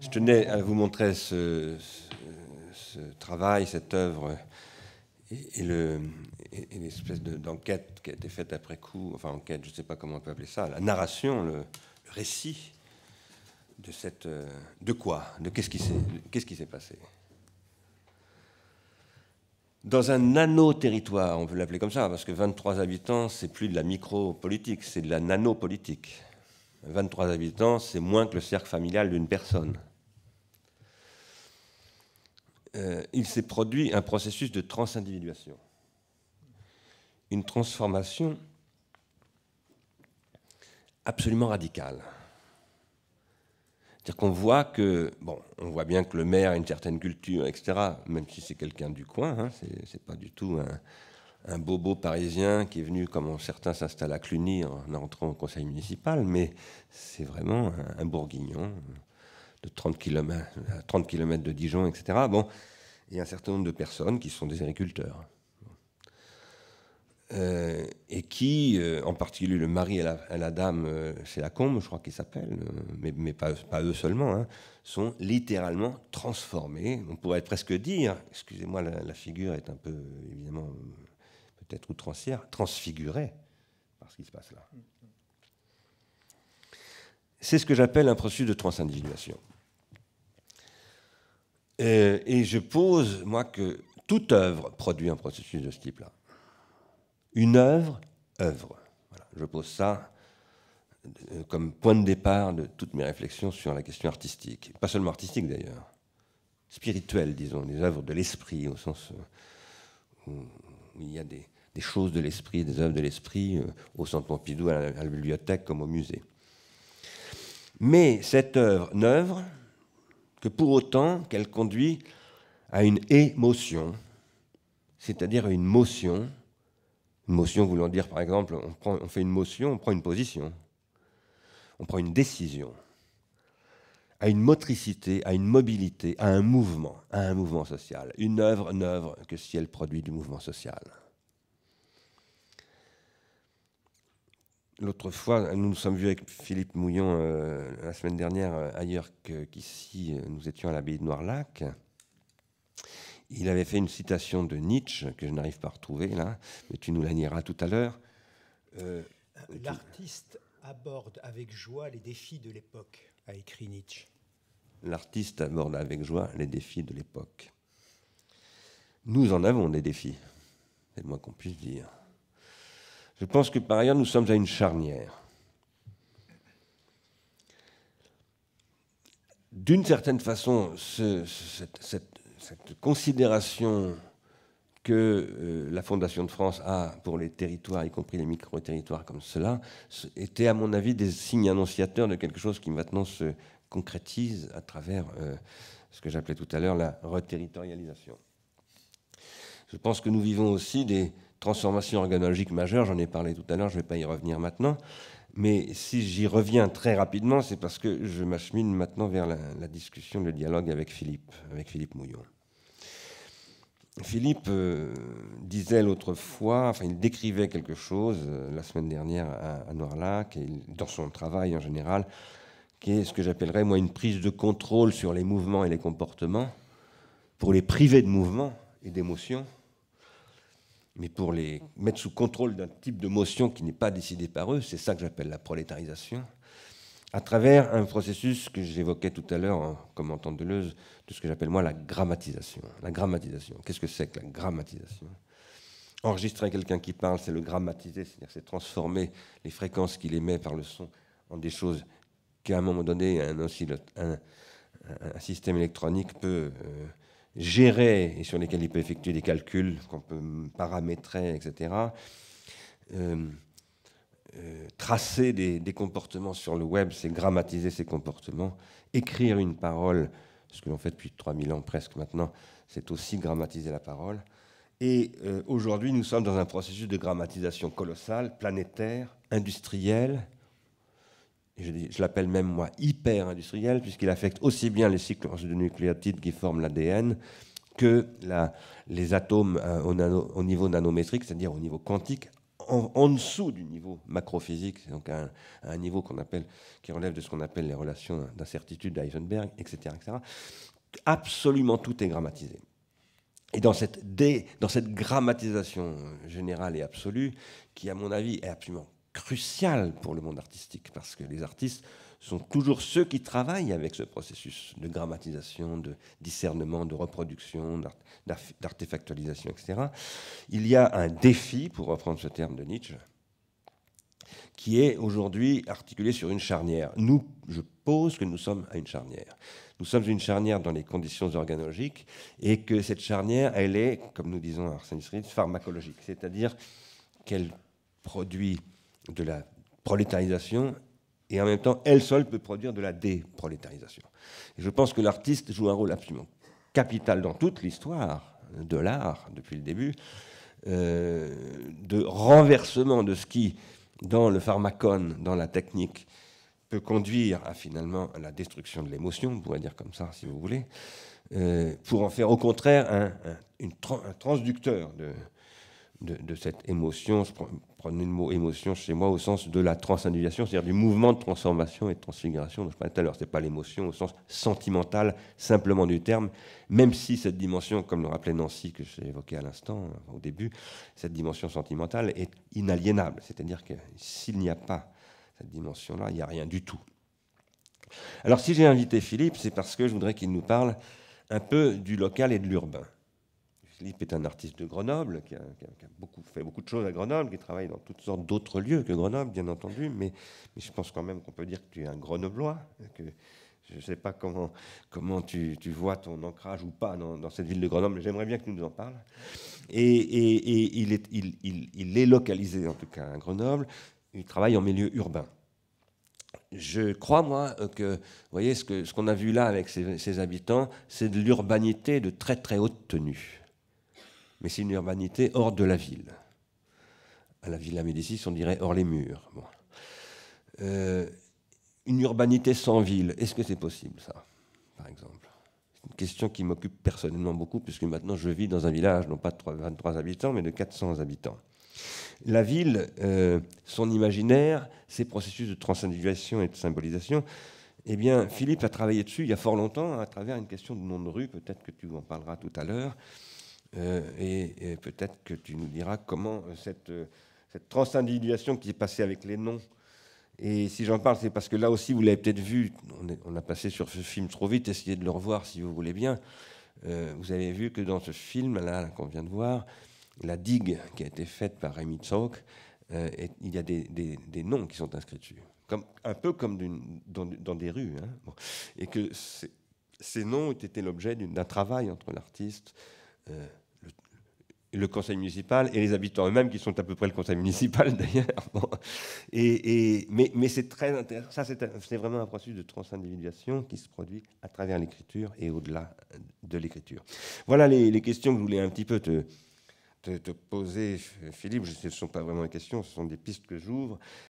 Je tenais à vous montrer ce travail, cette œuvre et l'espèce d'enquête qui a été faite après coup, enfin enquête, je ne sais pas comment on peut appeler ça, la narration, le récit de cette... de quoi? De qu'est-ce qui s'est passé? Dans un nano-territoire, on peut l'appeler comme ça, parce que 23 habitants, c'est plus de la micro-politique, c'est de la nano-politique. 23 habitants, c'est moins que le cercle familial d'une personne. Il s'est produit un processus de transindividuation, une transformation absolument radicale. C'est-à-dire qu'on voit que, bon, on voit bien que le maire a une certaine culture, etc., même si c'est quelqu'un du coin, hein, c'est pas du tout un bobo parisien qui est venu, comme certains s'installent à Cluny en entrant au conseil municipal, mais c'est vraiment un bourguignon de 30 km, 30 km de Dijon, etc. Bon, il y a un certain nombre de personnes qui sont des agriculteurs. Et qui, en particulier le mari et la dame, c'est la Combe, je crois qu'ils s'appellent, mais pas eux seulement, hein, sont littéralement transformés. On pourrait presque dire, excusez-moi, la figure est un peu, évidemment, peut-être outrancière, transfigurée par ce qui se passe là. C'est ce que j'appelle un processus de transindividuation. Et je pose, moi, que toute œuvre produit un processus de ce type-là. Une œuvre. Voilà, je pose ça comme point de départ de toutes mes réflexions sur la question artistique. Pas seulement artistique, d'ailleurs. Spirituelle, disons, des œuvres de l'esprit, au sens où il y a des choses de l'esprit, des œuvres de l'esprit, au Centre Pompidou, à la bibliothèque, comme au musée. Mais cette œuvre n'œuvre que pour autant qu'elle conduit à une émotion, c'est-à-dire à une motion voulant dire, par exemple, on fait une motion, on prend une position, on prend une décision, à une motricité, à une mobilité, à un mouvement social. Une œuvre n'œuvre que si elle produit du mouvement social. L'autre fois, nous nous sommes vus avec Philippe Mouillon la semaine dernière, ailleurs qu'ici, nous étions à l'abbaye de Noirlac. Il avait fait une citation de Nietzsche, que je n'arrive pas à retrouver là, mais tu nous la liras tout à l'heure. L'artiste aborde avec joie les défis de l'époque, a écrit Nietzsche. L'artiste aborde avec joie les défis de l'époque. Nous en avons des défis, c'est le moins qu'on puisse dire. Je pense que par ailleurs, nous sommes à une charnière. D'une certaine façon, cette considération que la Fondation de France a pour les territoires, y compris les micro-territoires comme cela, était à mon avis des signes annonciateurs de quelque chose qui maintenant se concrétise à travers ce que j'appelais tout à l'heure la reterritorialisation. Je pense que nous vivons aussi des transformations organologiques majeures, j'en ai parlé tout à l'heure, je ne vais pas y revenir maintenant, mais si j'y reviens très rapidement, c'est parce que je m'achemine maintenant vers la discussion, le dialogue avec Philippe Mouillon. Philippe disait l'autre fois, enfin il décrivait quelque chose la semaine dernière à Noirlac, et dans son travail en général, qui est ce que j'appellerais moi une prise de contrôle sur les mouvements et les comportements, pour les priver de mouvements et d'émotions, mais pour les mettre sous contrôle d'un type de motion qui n'est pas décidé par eux, c'est ça que j'appelle la prolétarisation, à travers un processus que j'évoquais tout à l'heure en commentant Deleuze, de ce que j'appelle moi la grammatisation. La grammatisation, qu'est-ce que c'est que la grammatisation? Enregistrer quelqu'un qui parle, c'est le grammatiser, c'est-à-dire c'est transformer les fréquences qu'il émet par le son en des choses qu'à un moment donné, un système électronique peut gérer et sur lesquels il peut effectuer des calculs qu'on peut paramétrer, etc. Tracer des comportements sur le web, c'est grammatiser ces comportements. Écrire une parole, ce que l'on fait depuis 3000 ans presque maintenant, c'est aussi grammatiser la parole. Et aujourd'hui, nous sommes dans un processus de grammatisation colossal, planétaire, industriel. Je l'appelle même, moi, hyper-industriel, puisqu'il affecte aussi bien les cycles de nucléotides qui forment l'ADN que les atomes au niveau nanométrique, c'est-à-dire au niveau quantique, en dessous du niveau macrophysique, donc à un niveau qui relève de ce qu'on appelle les relations d'incertitude d'Heisenberg, etc., etc. Absolument tout est grammatisé. Et dans cette grammatisation générale et absolue, qui à mon avis est absolument cruciale pour le monde artistique, parce que les artistes sont toujours ceux qui travaillent avec ce processus de grammatisation, de discernement, de reproduction, d'artefactualisation, etc. Il y a un défi, pour reprendre ce terme de Nietzsche, qui est aujourd'hui articulé sur une charnière. Je pose que nous sommes à une charnière. Nous sommes une charnière dans les conditions organologiques et que cette charnière, elle est, comme nous disons à Arsène Lupin, pharmacologique, c'est-à-dire qu'elle produit de la prolétarisation et en même temps, elle seule peut produire de la déprolétarisation. Et je pense que l'artiste joue un rôle absolument capital dans toute l'histoire de l'art, depuis le début, de renversement de ce qui, dans le pharmacone, dans la technique, peut conduire à finalement à la destruction de l'émotion, on pourrait dire comme ça si vous voulez, pour en faire au contraire un transducteur de cette émotion. Je prends le mot émotion chez moi au sens de la transindividuation, c'est-à-dire du mouvement de transformation et de transfiguration dont je parlais tout à l'heure. Ce n'est pas l'émotion au sens sentimental simplement du terme, même si cette dimension, comme le rappelait Nancy, que j'ai évoqué à l'instant, au début, cette dimension sentimentale est inaliénable. C'est-à-dire que s'il n'y a pas cette dimension-là, il n'y a rien du tout. Alors si j'ai invité Philippe, c'est parce que je voudrais qu'il nous parle un peu du local et de l'urbain. Philippe est un artiste de Grenoble, qui a fait beaucoup de choses à Grenoble, qui travaille dans toutes sortes d'autres lieux que Grenoble, bien entendu, mais je pense quand même qu'on peut dire que tu es un Grenoblois, que je ne sais pas comment tu vois ton ancrage ou pas dans cette ville de Grenoble, mais j'aimerais bien que tu nous en parles. Et il est localisé, en tout cas, à Grenoble. Il travaille en milieu urbain. Je crois, moi, que, vous voyez, ce qu'on a vu là avec ses habitants, c'est de l'urbanité de très très haute tenue. Mais c'est une urbanité hors de la ville. À la Villa Médicis, on dirait hors les murs. Bon. Une urbanité sans ville, est-ce que c'est possible, ça, par exemple? C'est une question qui m'occupe personnellement beaucoup, puisque maintenant je vis dans un village, non pas de 23 habitants, mais de 400 habitants. La ville, son imaginaire, ses processus de transindividuation et de symbolisation, eh bien, Philippe a travaillé dessus il y a fort longtemps, à travers une question de nom de rue, peut-être que tu en parleras tout à l'heure, et peut-être que tu nous diras comment cette transindividuation qui est passée avec les noms. Et si j'en parle, c'est parce que là aussi, vous l'avez peut-être vu, on a passé sur ce film trop vite, essayez de le revoir si vous voulez bien. Vous avez vu que dans ce film-là qu'on vient de voir, la digue qui a été faite par Rémy Tsauk, il y a des noms qui sont inscrits dessus, un peu comme dans des rues. Hein. Bon. Et que ces noms ont été l'objet d'un travail entre l'artiste, le conseil municipal et les habitants eux-mêmes, qui sont à peu près le conseil municipal d'ailleurs. Bon. Mais c'est très intéressant. Ça, c'est vraiment un processus de transindividuation qui se produit à travers l'écriture et au-delà de l'écriture. Voilà les questions que je voulais un petit peu te poser, Philippe. Ce ne sont pas vraiment des questions, ce sont des pistes que j'ouvre.